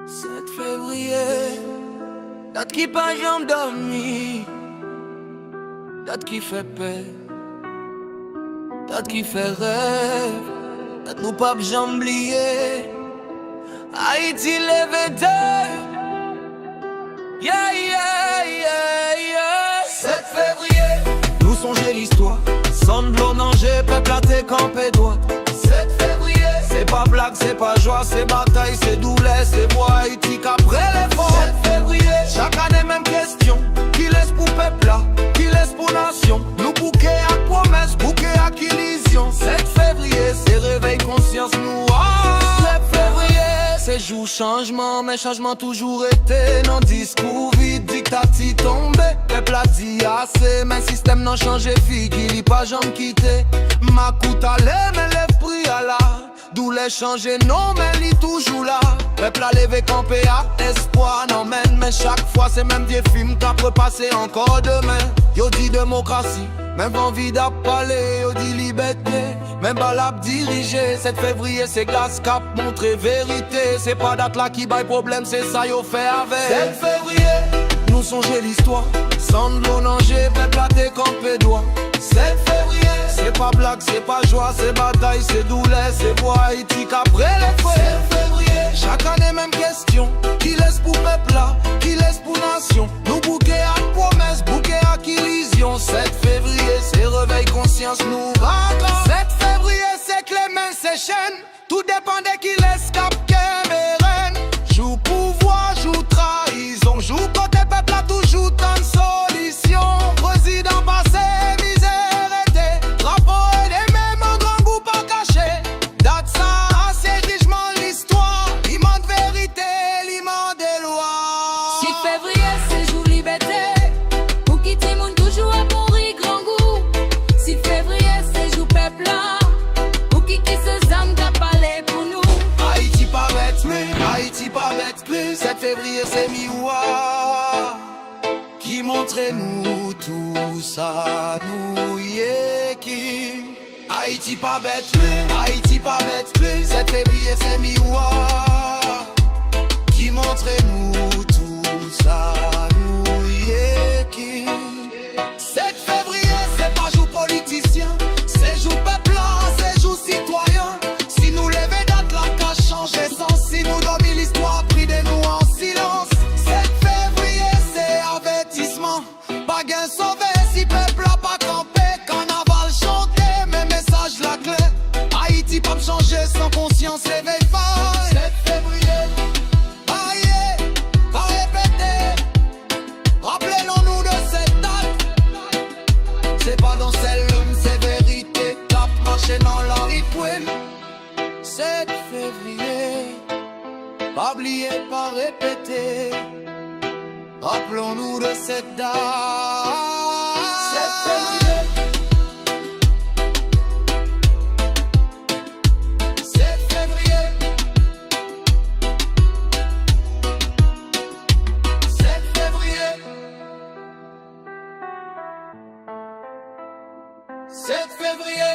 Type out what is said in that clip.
7 février, date qui pas jamais dormi, date qui fait paix, date qui fait rêve, date nous pas jamais oublier. Haïti levé d'eux, yeah, yeah, yeah, yeah. 7 février, nous songer l'histoire, sans de l'eau danger, peuple à tes campé droit. 7 février, c'est pas blague, c'est pas joie, c'est bataille, c'est douleur, c'est bois Haïti qu'après l'effort. 7 février, chaque année même question, qui laisse pour peuple là, qui laisse pour nation. Nous bouquet à promesse, bouquet à illusion. 7 février, c'est réveil conscience nous. 7 février, c'est jour changement, mais changement toujours été. Non discours vide, dictati tombé. Peuple a dit assez, mais système non changé, fille, il pas jamais quitté. Ma coûte à l'air, mais l'esprit à la. D'où les changer, non, mais il toujours là. Peuple a levé campé à espoir, non, mais chaque fois c'est même des films qu'a repasser encore demain. Yo dit démocratie, même envie d'appeler, yo dit liberté, même balap dirigé. 7 février, c'est glace cap, montrer vérité. C'est pas date là qui baille problème, c'est ça yo fait avec. 7 février, nous songer l'histoire, sans de l'eau danger, peuple a décampé droit. 7 février, c'est pas blague, c'est pas joie, c'est bataille, c'est douleur, c'est bois Haïti qu'après les frais. 7 février, chaque année même question, qui laisse pour peuple là, qui laisse pour nation. Nous bouquet à promesse, bouquet à illusion. 7 février, c'est réveil conscience nous va. 7 février, c'est que les mains s'échaînent, tout dépend de qui laisse cap Cameroun. Joue pouvoir, joue trahison, joue côté peuple a toujours tant de solutions. Président passé, misère était, drapeau et des mêmes en grand goût pas caché. Date ça, c'est richement l'histoire, l'immense vérité, l'immense des lois. 6 février, c'est jour liberté, pour qui Timoun toujours à mourir grand goût. 6 février, c'est jour peuple là, pour qui se âme t'a parlé pour nous. Haïti pas bête plus, Haïti pas bête plus. 7 février c'est miroir qui montre nous tout ça, nous yé qui. Haïti pas bête plus, Haïti pas bête plus. 7 février c'est miroir qui montre nous tout ça, nous yé qui. 7 février c'est pas jour politicien, c'est jour peuple, c'est jour citoyen. Si nous lever date la qu'à changer sens, si nous dormi l'histoire pris de nous en silence. 7 février c'est avertissement, pas gain sauvé si peuple a pas campé. Carnaval chanté, mes messages la clé. Haïti pas changer sans conscience, éveil faille. 7 février, aïe, pas répéter. Rappelons-nous de cette date. C'est pas dans celle-là, c'est vérité. Cap marché dans la rythme. 7 février, pas oublier, pas répéter. Rappelons-nous de cette date. 7 février, 7 février, 7 février, 7 février.